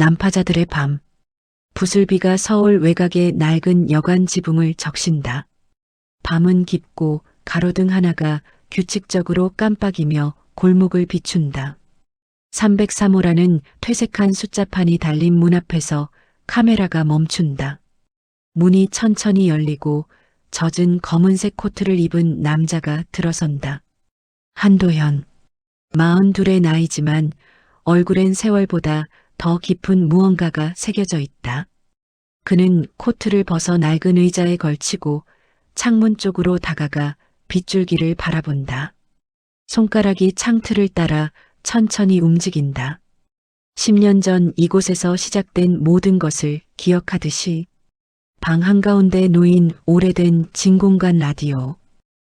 난파자들의 밤. 부슬비가 서울 외곽의 낡은 여관 지붕을 적신다. 밤은 깊고 가로등 하나가 규칙적으로 깜빡이며 골목을 비춘다. 303호라는 퇴색한 숫자판이 달린 문 앞에서 카메라가 멈춘다. 문이 천천히 열리고 젖은 검은색 코트를 입은 남자가 들어선다. 한도현. 42의 나이지만 얼굴엔 세월보다 더 깊은 무언가가 새겨져 있다. 그는 코트를 벗어 낡은 의자에 걸치고 창문 쪽으로 다가가 빗줄기를 바라본다. 손가락이 창틀을 따라 천천히 움직인다. 10년 전 이곳에서 시작된 모든 것을 기억하듯이 방 한가운데 놓인 오래된 진공관 라디오.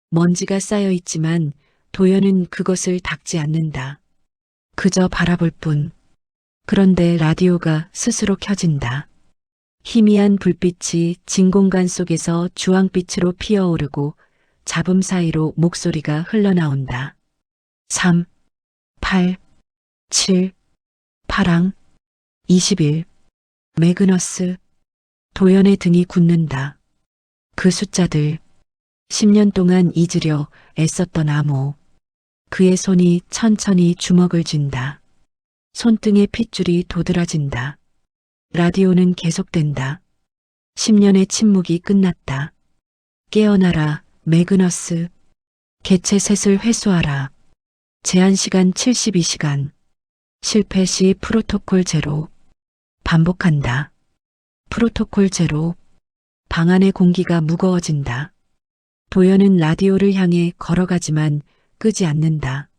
먼지가 쌓여 있지만 도연은 그것을 닦지 않는다. 그저 바라볼 뿐. 그런데 라디오가 스스로 켜진다. 희미한 불빛이 진공관 속에서 주황빛으로 피어오르고 잡음 사이로 목소리가 흘러나온다. 3, 8, 7, 파랑, 21, 매그너스. 도연의 등이 굳는다. 그 숫자들, 10년 동안 잊으려 애썼던 암호. 그의 손이 천천히 주먹을 쥔다. 손등의 핏줄이 도드라진다. 라디오는 계속된다. 10년의 침묵이 끝났다. 깨어나라, 매그너스. 개체 셋을 회수하라. 제한 시간 72시간. 실패 시 프로토콜 제로. 반복한다. 프로토콜 제로. 방 안의 공기가 무거워진다. 도연은 라디오를 향해 걸어가지만 끄지 않는다.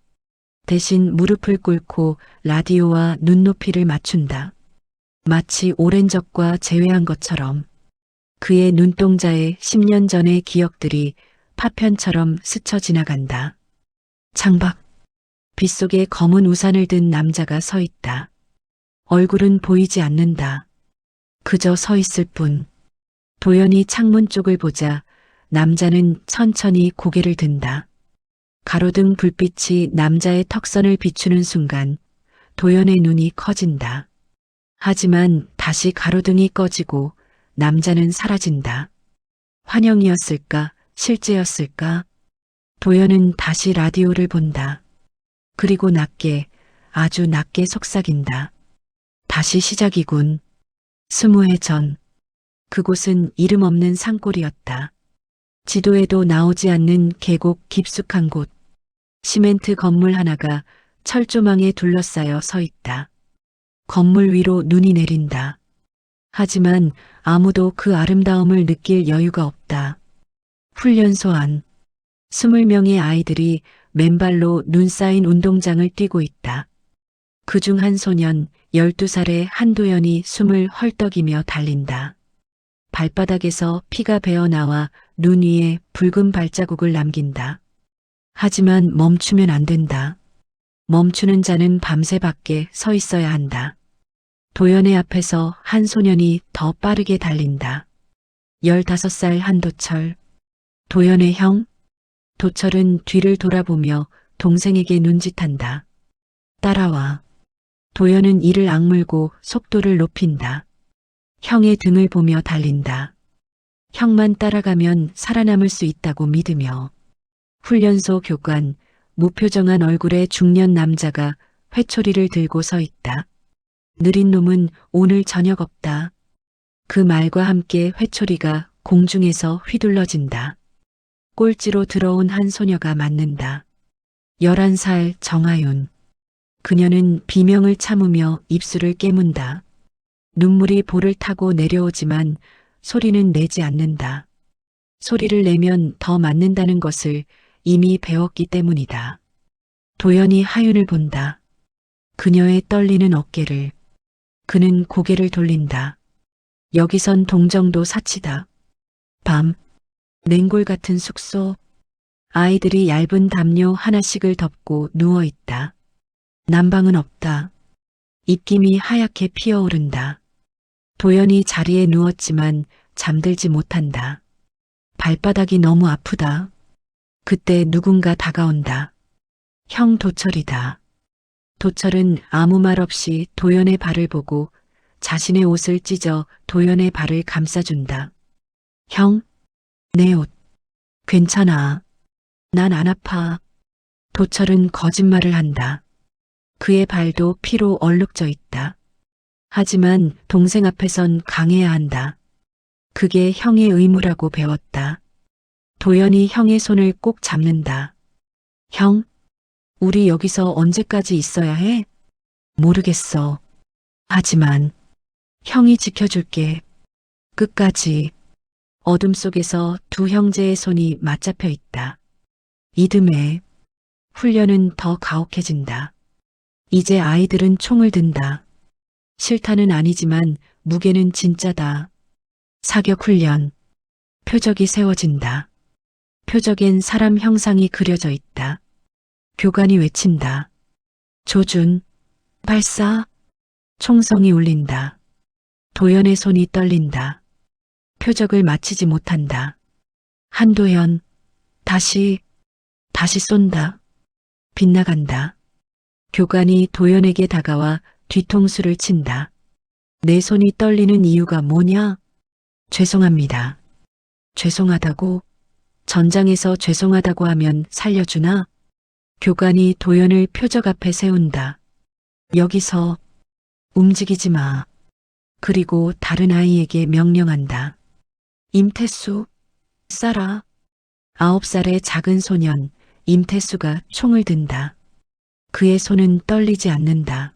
대신 무릎을 꿇고 라디오와 눈높이를 맞춘다. 마치 오랜 적과 재회한 것처럼. 그의 눈동자에 10년 전의 기억들이 파편처럼 스쳐 지나간다. 창밖. 빗속에 검은 우산을 든 남자가 서 있다. 얼굴은 보이지 않는다. 그저 서 있을 뿐. 도연이 창문 쪽을 보자 남자는 천천히 고개를 든다. 가로등 불빛이 남자의 턱선을 비추는 순간 도연의 눈이 커진다. 하지만 다시 가로등이 꺼지고 남자는 사라진다. 환영이었을까? 실제였을까? 도연은 다시 라디오를 본다. 그리고 낮게, 아주 낮게 속삭인다. 다시 시작이군. 20해 전. 그곳은 이름 없는 산골이었다. 지도에도 나오지 않는 계곡 깊숙한 곳. 시멘트 건물 하나가 철조망에 둘러싸여 서 있다. 건물 위로 눈이 내린다. 하지만 아무도 그 아름다움을 느낄 여유가 없다. 훈련소 안. 20명의 아이들이 맨발로 눈 쌓인 운동장을 뛰고 있다. 그중 한 소년 12살의 한도연이 숨을 헐떡이며 달린다. 발바닥에서 피가 배어나와 눈 위에 붉은 발자국을 남긴다. 하지만 멈추면 안 된다. 멈추는 자는 밤새 밖에 서 있어야 한다. 도연의 앞에서 한 소년이 더 빠르게 달린다. 15살 한도철. 도연의 형? 도철은 뒤를 돌아보며 동생에게 눈짓한다. 따라와. 도연은 이를 악물고 속도를 높인다. 형의 등을 보며 달린다. 형만 따라가면 살아남을 수 있다고 믿으며. 훈련소 교관, 무표정한 얼굴의 중년 남자가 회초리를 들고 서 있다. 느린 놈은 오늘 저녁 없다. 그 말과 함께 회초리가 공중에서 휘둘러진다. 꼴찌로 들어온 한 소녀가 맞는다. 11살 정하윤. 그녀는 비명을 참으며 입술을 깨문다. 눈물이 볼을 타고 내려오지만 소리는 내지 않는다. 소리를 내면 더 맞는다는 것을 이미 배웠기 때문이다. 도연이 하윤을 본다. 그녀의 떨리는 어깨를. 그는 고개를 돌린다. 여기선 동정도 사치다. 밤, 냉골 같은 숙소. 아이들이 얇은 담요 하나씩을 덮고 누워있다. 난방은 없다. 입김이 하얗게 피어오른다. 도연이 자리에 누웠지만 잠들지 못한다. 발바닥이 너무 아프다. 그때 누군가 다가온다. 형 도철이다. 도철은 아무 말 없이 도연의 발을 보고 자신의 옷을 찢어 도연의 발을 감싸준다. 형, 내 옷. 괜찮아. 난 안 아파. 도철은 거짓말을 한다. 그의 발도 피로 얼룩져 있다. 하지만 동생 앞에선 강해야 한다. 그게 형의 의무라고 배웠다. 도연이 형의 손을 꼭 잡는다. 형, 우리 여기서 언제까지 있어야 해? 모르겠어. 하지만 형이 지켜줄게. 끝까지. 어둠 속에서 두 형제의 손이 맞잡혀 있다. 이듬해 훈련은 더 가혹해진다. 이제 아이들은 총을 든다. 실탄은 아니지만 무게는 진짜다. 사격 훈련. 표적이 세워진다. 표적엔 사람 형상이 그려져 있다. 교관이 외친다. 조준, 발사. 총성이 울린다. 도연의 손이 떨린다. 표적을 마치지 못한다. 한도연, 다시 쏜다. 빗나간다. 교관이 도연에게 다가와 뒤통수를 친다. 내 손이 떨리는 이유가 뭐냐? 죄송합니다. 죄송하다고? 전장에서 죄송하다고 하면 살려주나? 교관이 도연을 표적 앞에 세운다. 여기서 움직이지 마. 그리고 다른 아이에게 명령한다. 임태수, 쏴라. 9살의 작은 소년 임태수가 총을 든다. 그의 손은 떨리지 않는다.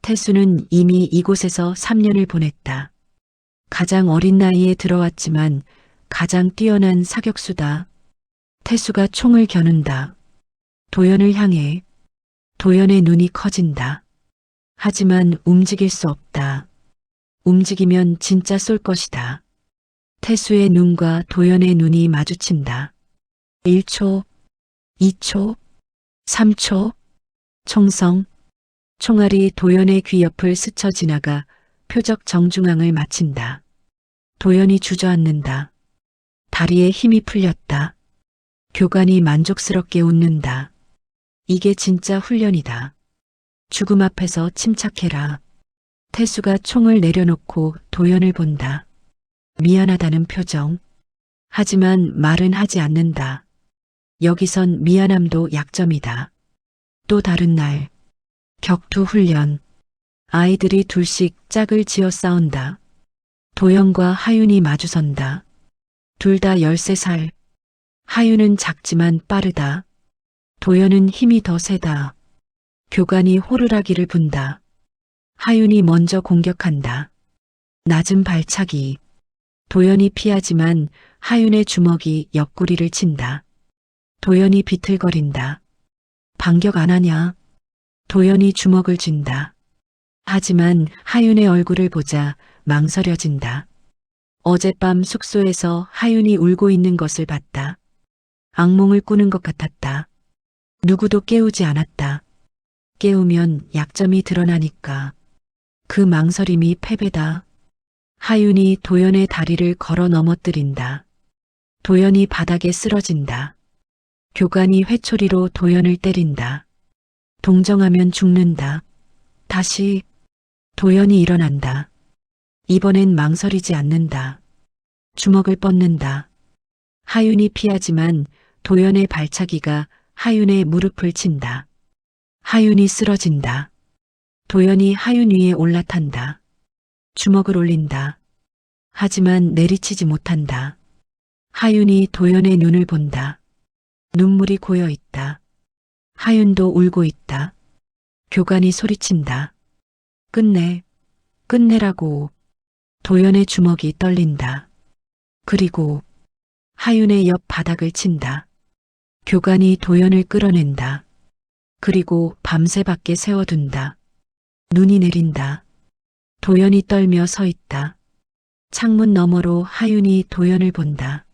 태수는 이미 이곳에서 3년을 보냈다. 가장 어린 나이에 들어왔지만 가장 뛰어난 사격수다. 태수가 총을 겨눈다. 도연을 향해. 도연의 눈이 커진다. 하지만 움직일 수 없다. 움직이면 진짜 쏠 것이다. 태수의 눈과 도연의 눈이 마주친다. 1초, 2초, 3초. 총성. 총알이 도연의 귀 옆을 스쳐 지나가 표적 정중앙을 마친다. 도연이 주저앉는다. 다리에 힘이 풀렸다. 교관이 만족스럽게 웃는다. 이게 진짜 훈련이다. 죽음 앞에서 침착해라. 태수가 총을 내려놓고 도연을 본다. 미안하다는 표정. 하지만 말은 하지 않는다. 여기선 미안함도 약점이다. 또 다른 날. 격투 훈련. 아이들이 둘씩 짝을 지어 싸운다. 도연과 하윤이 마주선다. 둘 다 13살. 하윤은 작지만 빠르다. 도연은 힘이 더 세다. 교관이 호루라기를 분다. 하윤이 먼저 공격한다. 낮은 발차기. 도연이 피하지만 하윤의 주먹이 옆구리를 친다. 도연이 비틀거린다. 반격 안 하냐? 도연이 주먹을 쥔다. 하지만 하윤의 얼굴을 보자 망설여진다. 어젯밤 숙소에서 하윤이 울고 있는 것을 봤다. 악몽을 꾸는 것 같았다. 누구도 깨우지 않았다. 깨우면 약점이 드러나니까. 그 망설임이 패배다. 하윤이 도연의 다리를 걸어 넘어뜨린다. 도연이 바닥에 쓰러진다. 교관이 회초리로 도연을 때린다. 동정하면 죽는다. 다시. 도연이 일어난다. 이번엔 망설이지 않는다. 주먹을 뻗는다. 하윤이 피하지만 도연의 발차기가 하윤의 무릎을 친다. 하윤이 쓰러진다. 도연이 하윤 위에 올라탄다. 주먹을 올린다. 하지만 내리치지 못한다. 하윤이 도연의 눈을 본다. 눈물이 고여 있다. 하윤도 울고 있다. 교관이 소리친다. 끝내, 끝내라고. 도연의 주먹이 떨린다. 그리고 하윤의 옆 바닥을 친다. 교관이 도연을 끌어낸다. 그리고 밤새 밖에 세워둔다. 눈이 내린다. 도연이 떨며 서 있다. 창문 너머로 하윤이 도연을 본다.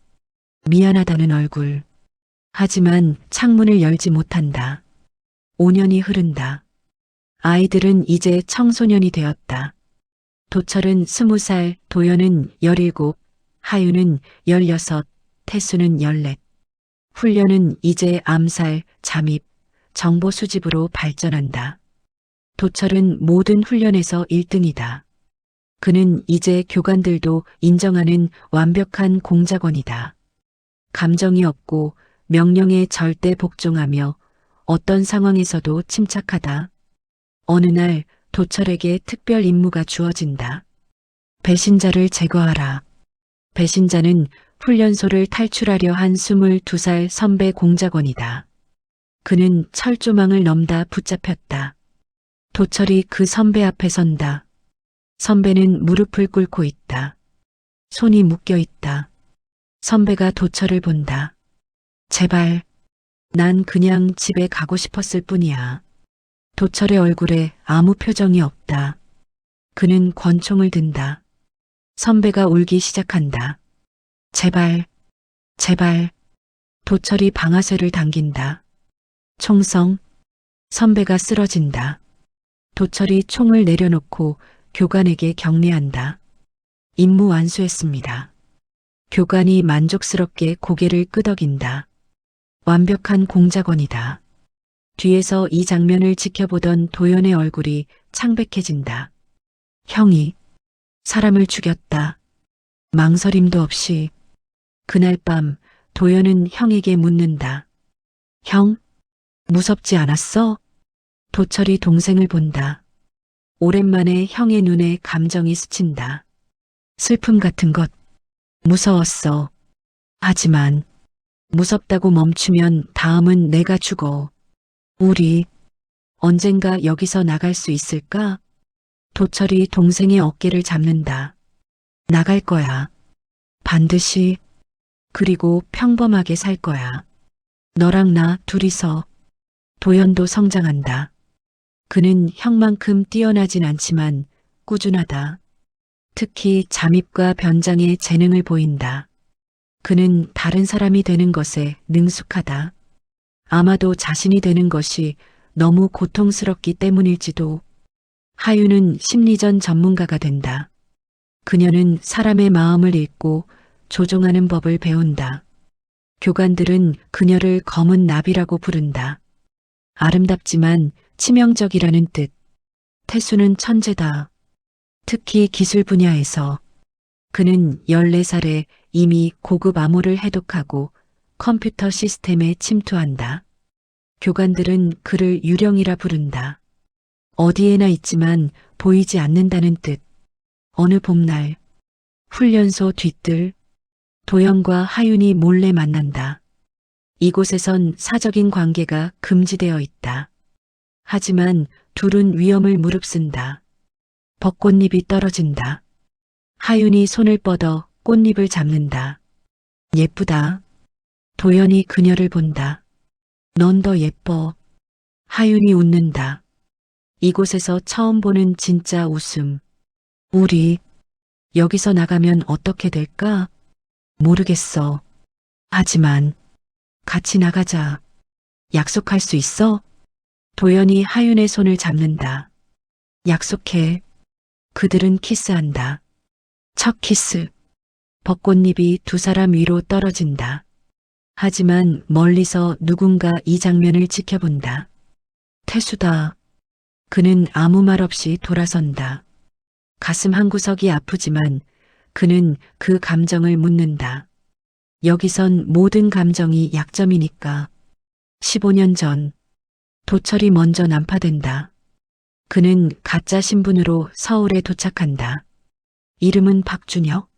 미안하다는 얼굴. 하지만 창문을 열지 못한다. 5년이 흐른다. 아이들은 이제 청소년이 되었다. 도철은 20살, 도연은 17, 하윤은 16, 태수는 14. 훈련은 이제 암살, 잠입, 정보 수집으로 발전한다. 도철은 모든 훈련에서 1등이다. 그는 이제 교관들도 인정하는 완벽한 공작원이다. 감정이 없고 명령에 절대 복종하며 어떤 상황에서도 침착하다. 어느 날 도철에게 특별 임무가 주어진다. 배신자를 제거하라. 배신자는 훈련소를 탈출하려 한 22살 선배 공작원이다. 그는 철조망을 넘다 붙잡혔다. 도철이 그 선배 앞에 선다. 선배는 무릎을 꿇고 있다. 손이 묶여 있다. 선배가 도철을 본다. 제발, 난 그냥 집에 가고 싶었을 뿐이야. 도철의 얼굴에 아무 표정이 없다. 그는 권총을 든다. 선배가 울기 시작한다. 제발, 제발. 도철이 방아쇠를 당긴다. 총성. 선배가 쓰러진다. 도철이 총을 내려놓고 교관에게 격려한다. 임무 완수했습니다. 교관이 만족스럽게 고개를 끄덕인다. 완벽한 공작원이다. 뒤에서 이 장면을 지켜보던 도연의 얼굴이 창백해진다. 형이 사람을 죽였다. 망설임도 없이. 그날 밤 도연은 형에게 묻는다. 형, 무섭지 않았어? 도철이 동생을 본다. 오랜만에 형의 눈에 감정이 스친다. 슬픔 같은 것. 무서웠어. 하지만 무섭다고 멈추면 다음은 내가 죽어. 우리 언젠가 여기서 나갈 수 있을까? 도철이 동생의 어깨를 잡는다. 나갈 거야. 반드시. 그리고 평범하게 살 거야. 너랑 나 둘이서. 도연도 성장한다. 그는 형만큼 뛰어나진 않지만 꾸준하다. 특히 잠입과 변장에 재능을 보인다. 그는 다른 사람이 되는 것에 능숙하다. 아마도 자신이 되는 것이 너무 고통스럽기 때문일지도. 하유는 심리전 전문가가 된다. 그녀는 사람의 마음을 읽고 조종하는 법을 배운다. 교관들은 그녀를 검은 나비라고 부른다. 아름답지만 치명적이라는 뜻. 태수는 천재다. 특히 기술 분야에서. 그는 14살에 이미 고급 암호를 해독하고 컴퓨터 시스템에 침투한다. 교관들은 그를 유령이라 부른다. 어디에나 있지만 보이지 않는다는 뜻. 어느 봄날 훈련소 뒤뜰 도연과 하윤이 몰래 만난다. 이곳에선 사적인 관계가 금지되어 있다. 하지만 둘은 위험을 무릅쓴다. 벚꽃잎이 떨어진다. 하윤이 손을 뻗어 꽃잎을 잡는다. 예쁘다. 도연이 그녀를 본다. 넌 더 예뻐. 하윤이 웃는다. 이곳에서 처음 보는 진짜 웃음. 우리 여기서 나가면 어떻게 될까? 모르겠어. 하지만 같이 나가자. 약속할 수 있어? 도연이 하윤의 손을 잡는다. 약속해. 그들은 키스한다. 첫 키스. 벚꽃잎이 두 사람 위로 떨어진다. 하지만 멀리서 누군가 이 장면을 지켜본다. 태수다. 그는 아무 말 없이 돌아선다. 가슴 한구석이 아프지만 그는 그 감정을 묻는다. 여기선 모든 감정이 약점이니까. 15년 전 도철이 먼저 난파된다. 그는 가짜 신분으로 서울에 도착한다. 이름은 박준혁.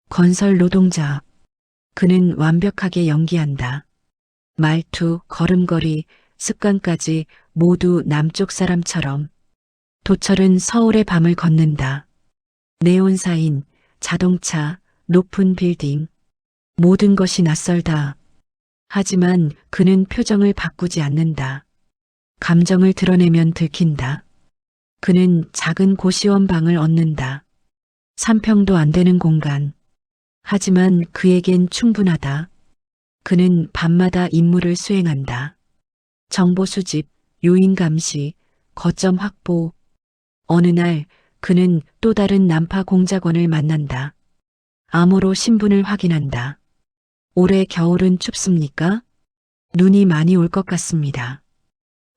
건설 노동자. 그는 완벽하게 연기한다. 말투, 걸음걸이, 습관까지 모두 남쪽 사람처럼. 도철은 서울의 밤을 걷는다. 네온사인, 자동차, 높은 빌딩. 모든 것이 낯설다. 하지만 그는 표정을 바꾸지 않는다. 감정을 드러내면 들킨다. 그는 작은 고시원 방을 얻는다. 3평도 안 되는 공간. 하지만 그에겐 충분하다. 그는 밤마다 임무를 수행한다. 정보 수집, 요인 감시, 거점 확보. 어느 날 그는 또 다른 난파 공작원을 만난다. 암호로 신분을 확인한다. 올해 겨울은 춥습니까? 눈이 많이 올 것 같습니다.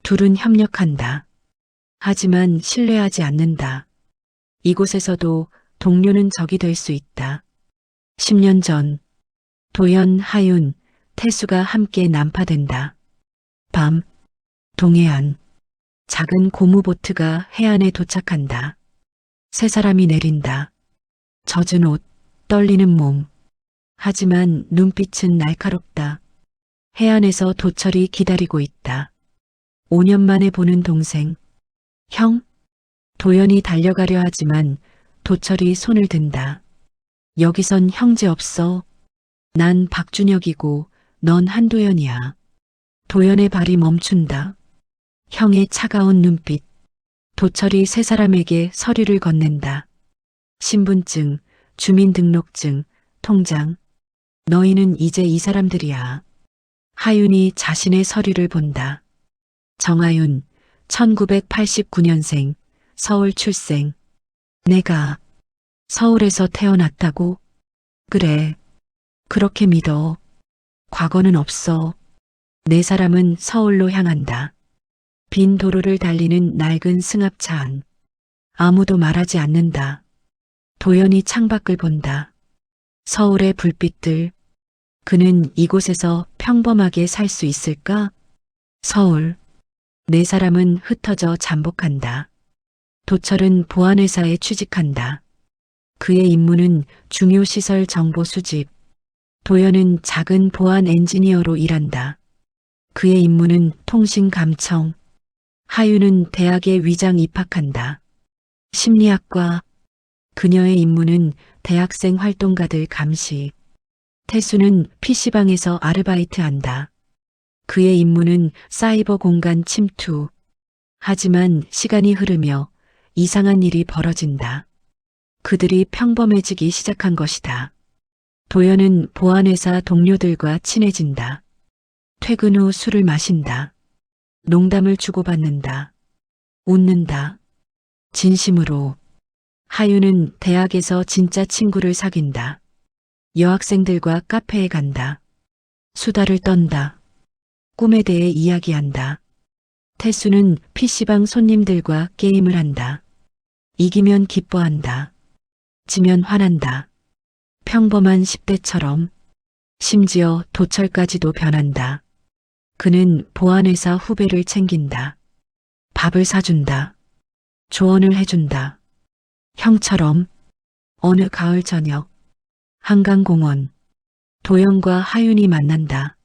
둘은 협력한다. 하지만 신뢰하지 않는다. 이곳에서도 동료는 적이 될 수 있다. 10년 전 도연, 하윤, 태수가 함께 난파된다. 밤, 동해안. 작은 고무보트가 해안에 도착한다. 세 사람이 내린다. 젖은 옷, 떨리는 몸. 하지만 눈빛은 날카롭다. 해안에서 도철이 기다리고 있다. 5년 만에 보는 동생. 형? 도연이 달려가려 하지만 도철이 손을 든다. 여기선 형제 없어. 난 박준혁이고 넌 한도연이야. 도연의 발이 멈춘다. 형의 차가운 눈빛. 도철이 세 사람에게 서류를 건넨다. 신분증, 주민등록증, 통장. 너희는 이제 이 사람들이야. 하윤이 자신의 서류를 본다. 정하윤, 1989년생, 서울 출생. 내가 서울에서 태어났다고? 그래. 그렇게 믿어. 과거는 없어. 네 사람은 서울로 향한다. 빈 도로를 달리는 낡은 승합차 안. 아무도 말하지 않는다. 도연이 창밖을 본다. 서울의 불빛들. 그는 이곳에서 평범하게 살 수 있을까? 서울. 네 사람은 흩어져 잠복한다. 도철은 보안회사에 취직한다. 그의 임무는 중요시설 정보 수집. 도연은 작은 보안 엔지니어로 일한다. 그의 임무는 통신 감청. 하윤은 대학에 위장 입학한다. 심리학과. 그녀의 임무는 대학생 활동가들 감시. 태수는 PC방에서 아르바이트한다. 그의 임무는 사이버 공간 침투. 하지만 시간이 흐르며 이상한 일이 벌어진다. 그들이 평범해지기 시작한 것이다. 도연은 보안회사 동료들과 친해진다. 퇴근 후 술을 마신다. 농담을 주고받는다. 웃는다. 진심으로. 하윤은 대학에서 진짜 친구를 사귄다. 여학생들과 카페에 간다. 수다를 떤다. 꿈에 대해 이야기한다. 태수는 PC방 손님들과 게임을 한다. 이기면 기뻐한다. 지면 화난다. 평범한 10대처럼. 심지어 도철까지도 변한다. 그는 보안회사 후배를 챙긴다. 밥을 사준다. 조언을 해준다. 형처럼. 어느 가을 저녁. 한강공원. 도연과 하윤이 만난다.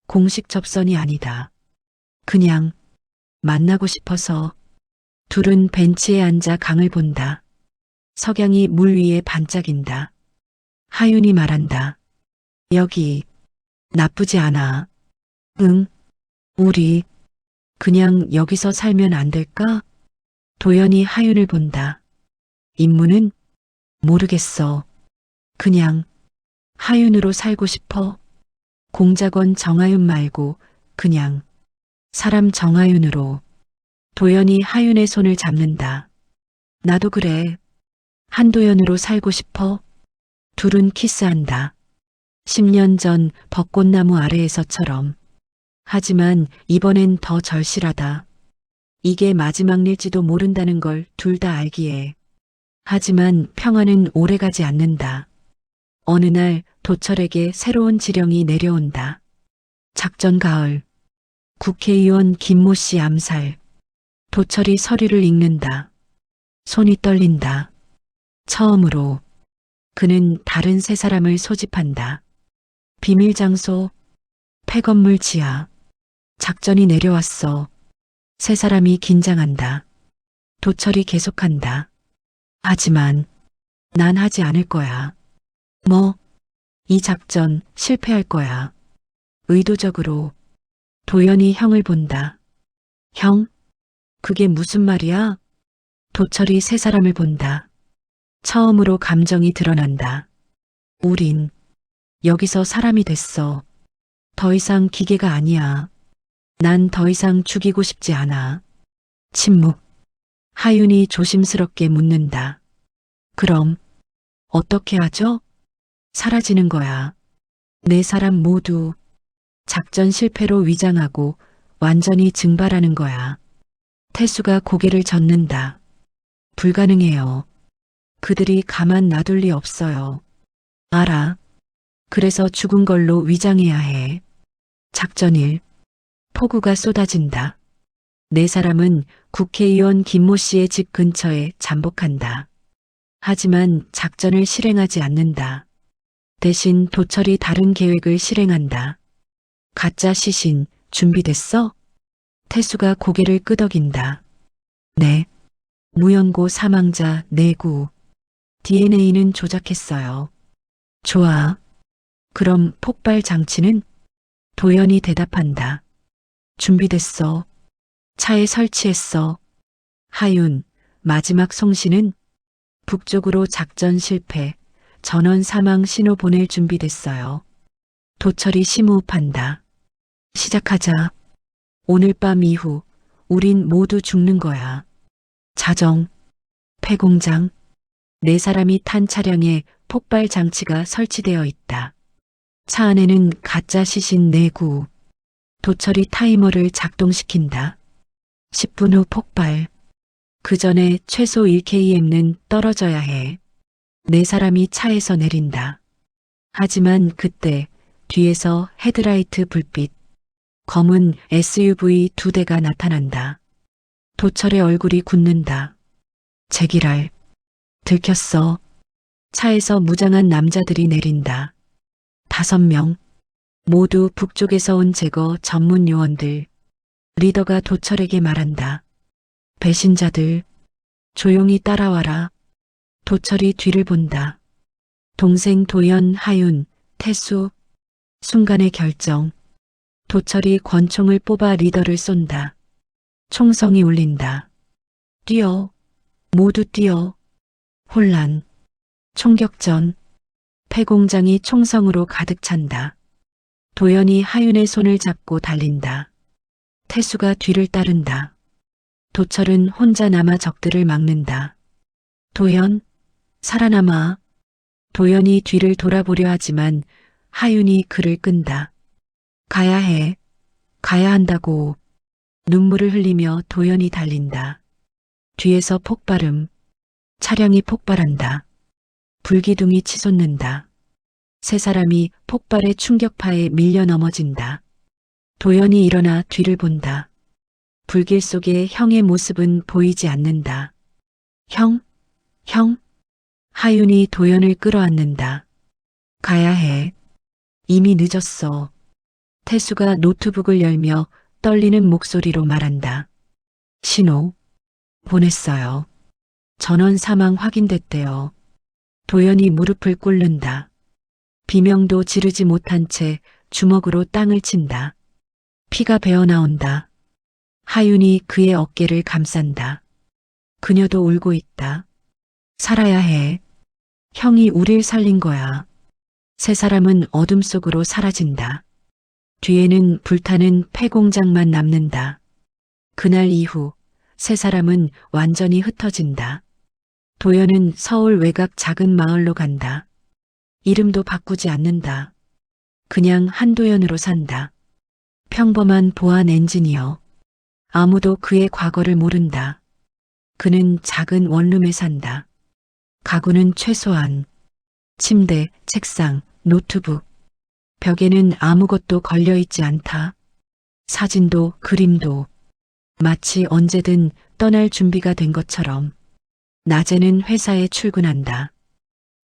공식 접선이 아니다. 그냥 만나고 싶어서. 둘은 벤치에 앉아 강을 본다. 석양이 물 위에 반짝인다. 하윤이 말한다. 여기 나쁘지 않아. 응, 우리 그냥 여기서 살면 안 될까? 도연이 하윤을 본다. 임무는? 모르겠어. 그냥 하윤으로 살고 싶어. 공작원 정하윤 말고 그냥 사람 정하윤으로. 도연이 하윤의 손을 잡는다. 나도 그래. 한도연으로 살고 싶어. 둘은 키스한다. 10년 전 벚꽃나무 아래에서처럼. 하지만 이번엔 더 절실하다. 이게 마지막일지도 모른다는 걸 둘 다 알기에. 하지만 평화는 오래가지 않는다. 어느 날 도철에게 새로운 지령이 내려온다. 작전 가을. 국회의원 김모 씨 암살. 도철이 서류를 읽는다. 손이 떨린다. 처음으로 그는 다른 세 사람을 소집한다. 비밀 장소, 폐건물 지하. 작전이 내려왔어. 세 사람이 긴장한다. 도철이 계속한다. 하지만 난 하지 않을 거야. 뭐? 이 작전 실패할 거야. 의도적으로. 도연이 형을 본다. 형? 그게 무슨 말이야? 도철이 세 사람을 본다. 처음으로 감정이 드러난다. 우린 여기서 사람이 됐어. 더 이상 기계가 아니야. 난 더 이상 죽이고 싶지 않아. 침묵. 하윤이 조심스럽게 묻는다. 그럼 어떻게 하죠? 사라지는 거야. 네 사람 모두 작전 실패로 위장하고 완전히 증발하는 거야. 태수가 고개를 젓는다. 불가능해요. 그들이 가만 놔둘 리 없어요. 알아. 그래서 죽은 걸로 위장해야 해. 작전 1. 폭우가 쏟아진다. 네 사람은 국회의원 김모 씨의 집 근처에 잠복한다. 하지만 작전을 실행하지 않는다. 대신 도철이 다른 계획을 실행한다. 가짜 시신 준비됐어? 태수가 고개를 끄덕인다. 네. 무연고 사망자 내구. DNA는 조작했어요. 좋아. 그럼 폭발 장치는? 도연이 대답한다. 준비됐어. 차에 설치했어. 하윤, 마지막 송신은? 북쪽으로 작전 실패, 전원 사망 신호 보낼 준비됐어요. 도철이 심호흡한다. 시작하자. 오늘 밤 이후 우린 모두 죽는 거야. 자정, 폐공장, 네 사람이 탄 차량에 폭발 장치가 설치되어 있다. 차 안에는 가짜 시신 내구. 도철이 타이머를 작동시킨다. 10분 후 폭발. 그 전에 최소 1km는 떨어져야 해. 네 사람이 차에서 내린다. 하지만 그때 뒤에서 헤드라이트 불빛, 검은 SUV 2대가 나타난다. 도철의 얼굴이 굳는다. 제기랄. 들켰어. 차에서 무장한 남자들이 내린다. 5명. 모두 북쪽에서 온 제거 전문 요원들. 리더가 도철에게 말한다. 배신자들. 조용히 따라와라. 도철이 뒤를 본다. 동생 도연, 하윤, 태수. 순간의 결정. 도철이 권총을 뽑아 리더를 쏜다. 총성이 울린다. 뛰어. 모두 뛰어. 혼란. 총격전. 폐공장이 총성으로 가득 찬다. 도연이 하윤의 손을 잡고 달린다. 태수가 뒤를 따른다. 도철은 혼자 남아 적들을 막는다. 도연, 살아남아. 도연이 뒤를 돌아보려 하지만 하윤이 그를 끈다. 가야 해. 가야 한다고. 눈물을 흘리며 도연이 달린다. 뒤에서 폭발음. 차량이 폭발한다. 불기둥이 치솟는다. 세 사람이 폭발의 충격파에 밀려 넘어진다. 도연이 일어나 뒤를 본다. 불길 속에 형의 모습은 보이지 않는다. 형? 형? 하윤이 도연을 끌어안는다. 가야 해. 이미 늦었어. 태수가 노트북을 열며 떨리는 목소리로 말한다. 신호. 보냈어요. 전원 사망 확인됐대요. 도연이 무릎을 꿇는다. 비명도 지르지 못한 채 주먹으로 땅을 친다. 피가 배어나온다. 하윤이 그의 어깨를 감싼다. 그녀도 울고 있다. 살아야 해. 형이 우릴 살린 거야. 세 사람은 어둠 속으로 사라진다. 뒤에는 불타는 폐공장만 남는다. 그날 이후 세 사람은 완전히 흩어진다. 도연은 서울 외곽 작은 마을로 간다. 이름도 바꾸지 않는다. 그냥 한도연으로 산다. 평범한 보안 엔지니어. 아무도 그의 과거를 모른다. 그는 작은 원룸에 산다. 가구는 최소한 침대, 책상, 노트북. 벽에는 아무것도 걸려있지 않다. 사진도 그림도 마치 언제든 떠날 준비가 된 것처럼. 낮에는 회사에 출근한다.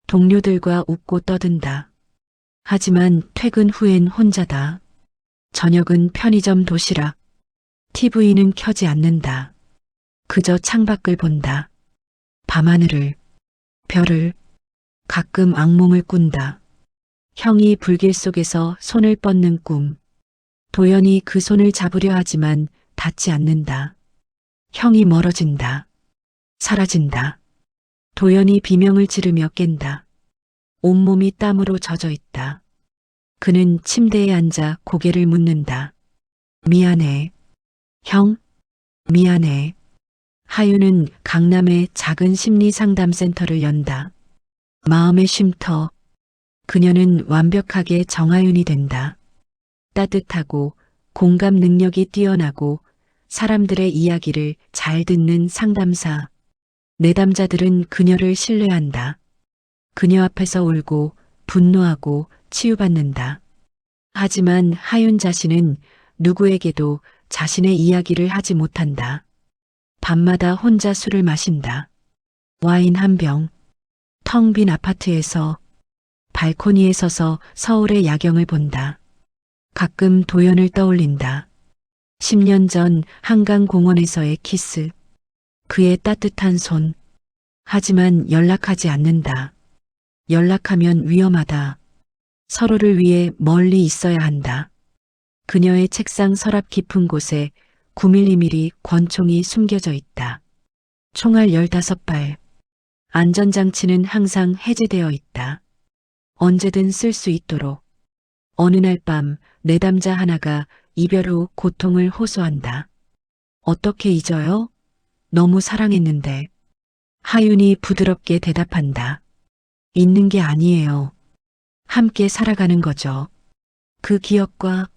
동료들과 웃고 떠든다. 하지만 퇴근 후엔 혼자다. 저녁은 편의점 도시락. TV는 켜지 않는다. 그저 창밖을 본다. 밤하늘을, 별을, 가끔 악몽을 꾼다. 형이 불길 속에서 손을 뻗는 꿈. 도연이 그 손을 잡으려 하지만 닿지 않는다. 형이 멀어진다. 사라진다. 도연이 비명을 지르며 깬다. 온몸이 땀으로 젖어 있다. 그는 침대에 앉아 고개를 묻는다. 미안해. 형? 미안해. 하윤은 강남의 작은 심리상담센터를 연다. 마음의 쉼터. 그녀는 완벽하게 정하윤이 된다. 따뜻하고 공감 능력이 뛰어나고 사람들의 이야기를 잘 듣는 상담사. 내담자들은 그녀를 신뢰한다. 그녀 앞에서 울고 분노하고 치유받는다. 하지만 하윤 자신은 누구에게도 자신의 이야기를 하지 못한다. 밤마다 혼자 술을 마신다. 와인 한 병, 텅 빈 아파트에서 발코니에 서서 서울의 야경을 본다. 가끔 도연을 떠올린다. 10년 전 한강공원에서의 키스, 그의 따뜻한 손. 하지만 연락하지 않는다. 연락하면 위험하다. 서로를 위해 멀리 있어야 한다. 그녀의 책상 서랍 깊은 곳에 9mm 권총이 숨겨져 있다. 총알 15발. 안전장치는 항상 해제되어 있다. 언제든 쓸 수 있도록. 어느 날 밤 내담자 하나가 이별 후 고통을 호소한다. 어떻게 잊어요? 너무 사랑했는데. 하윤이 부드럽게 대답한다. 잊는 게 아니에요. 함께 살아가는 거죠. 그 기억과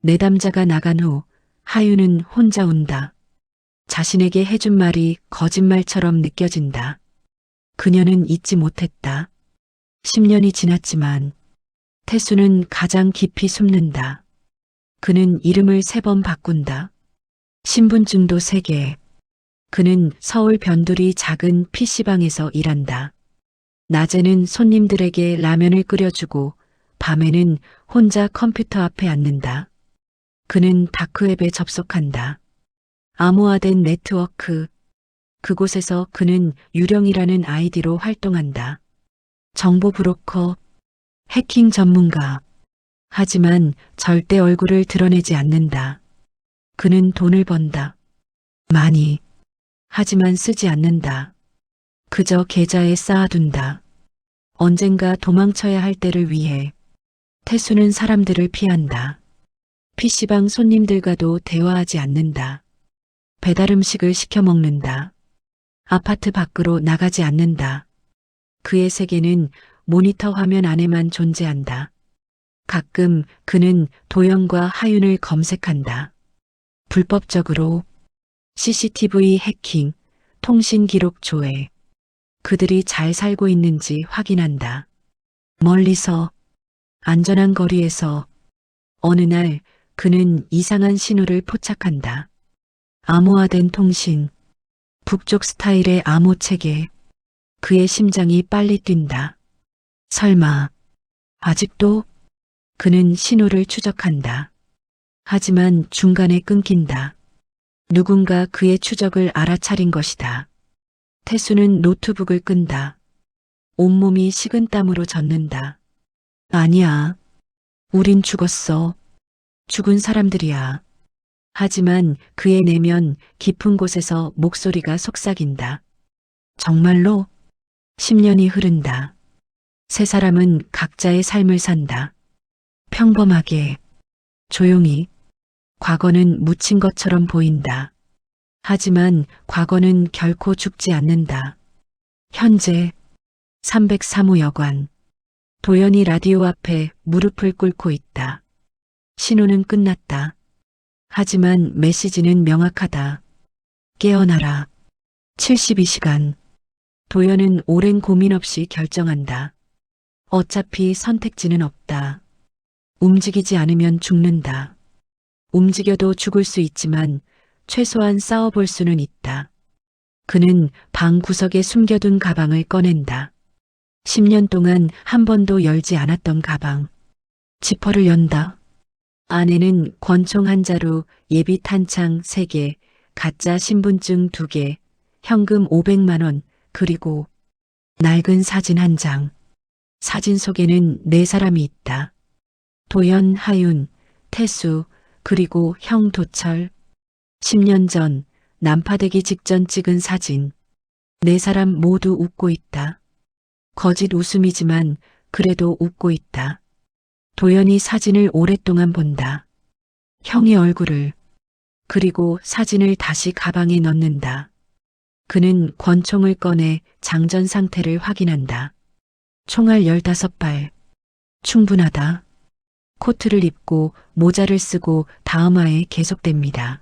내담자가 나간 후 하윤은 혼자 운다. 자신에게 해준 말이 거짓말처럼 느껴진다. 그녀는 잊지 못했다. 10년이 지났지만 태수는 가장 깊이 숨는다. 그는 이름을 3번 바꾼다. 신분증도 3개. 그는 서울 변두리 작은 PC방에서 일한다. 낮에는 손님들에게 라면을 끓여주고 밤에는 혼자 컴퓨터 앞에 앉는다. 그는 다크웹에 접속한다. 암호화된 네트워크. 그곳에서 그는 유령이라는 아이디로 활동한다. 정보 브로커, 해킹 전문가. 하지만 절대 얼굴을 드러내지 않는다. 그는 돈을 번다. 많이. 하지만 쓰지 않는다. 그저 계좌에 쌓아둔다. 언젠가 도망쳐야 할 때를 위해. 태수는 사람들을 피한다. PC방 손님들과도 대화하지 않는다. 배달 음식을 시켜 먹는다. 아파트 밖으로 나가지 않는다. 그의 세계는 모니터 화면 안에만 존재한다. 가끔 그는 도연과 하윤을 검색한다. 불법적으로 CCTV 해킹, 통신 기록 조회. 그들이 잘 살고 있는지 확인한다. 멀리서, 안전한 거리에서. 어느 날 그는 이상한 신호를 포착한다. 암호화된 통신, 북쪽 스타일의 암호 체계. 그의 심장이 빨리 뛴다. 설마, 아직도? 그는 신호를 추적한다. 하지만 중간에 끊긴다. 누군가 그의 추적을 알아차린 것이다. 태수는 노트북을 끈다. 온몸이 식은땀으로 젖는다. 아니야. 우린 죽었어. 죽은 사람들이야. 하지만 그의 내면 깊은 곳에서 목소리가 속삭인다. 정말로? 10년이 흐른다. 3사람은 각자의 삶을 산다. 평범하게, 조용히. 과거는 묻힌 것처럼 보인다. 하지만 과거는 결코 죽지 않는다. 현재 303호 여관. 도연이 라디오 앞에 무릎을 꿇고 있다. 신호는 끝났다. 하지만 메시지는 명확하다. 깨어나라. 72시간. 도연은 오랜 고민 없이 결정한다. 어차피 선택지는 없다. 움직이지 않으면 죽는다. 움직여도 죽을 수 있지만 최소한 싸워볼 수는 있다. 그는 방 구석에 숨겨둔 가방을 꺼낸다. 10년 동안 한 번도 열지 않았던 가방. 지퍼를 연다. 안에는 권총 한 자루, 예비 탄창 3개, 가짜 신분증 2개, 현금 500만 원, 그리고 낡은 사진 한 장. 사진 속에는 4사람이 있다. 도연, 하윤, 태수, 그리고 형 도철. 10년 전 난파되기 직전 찍은 사진. 4사람 모두 웃고 있다. 거짓 웃음이지만 그래도 웃고 있다. 도연이 사진을 오랫동안 본다. 형의 얼굴을. 그리고 사진을 다시 가방에 넣는다. 그는 권총을 꺼내 장전 상태를 확인한다. 총알 15발. 충분하다. 코트를 입고 모자를 쓰고 다음화에 계속됩니다.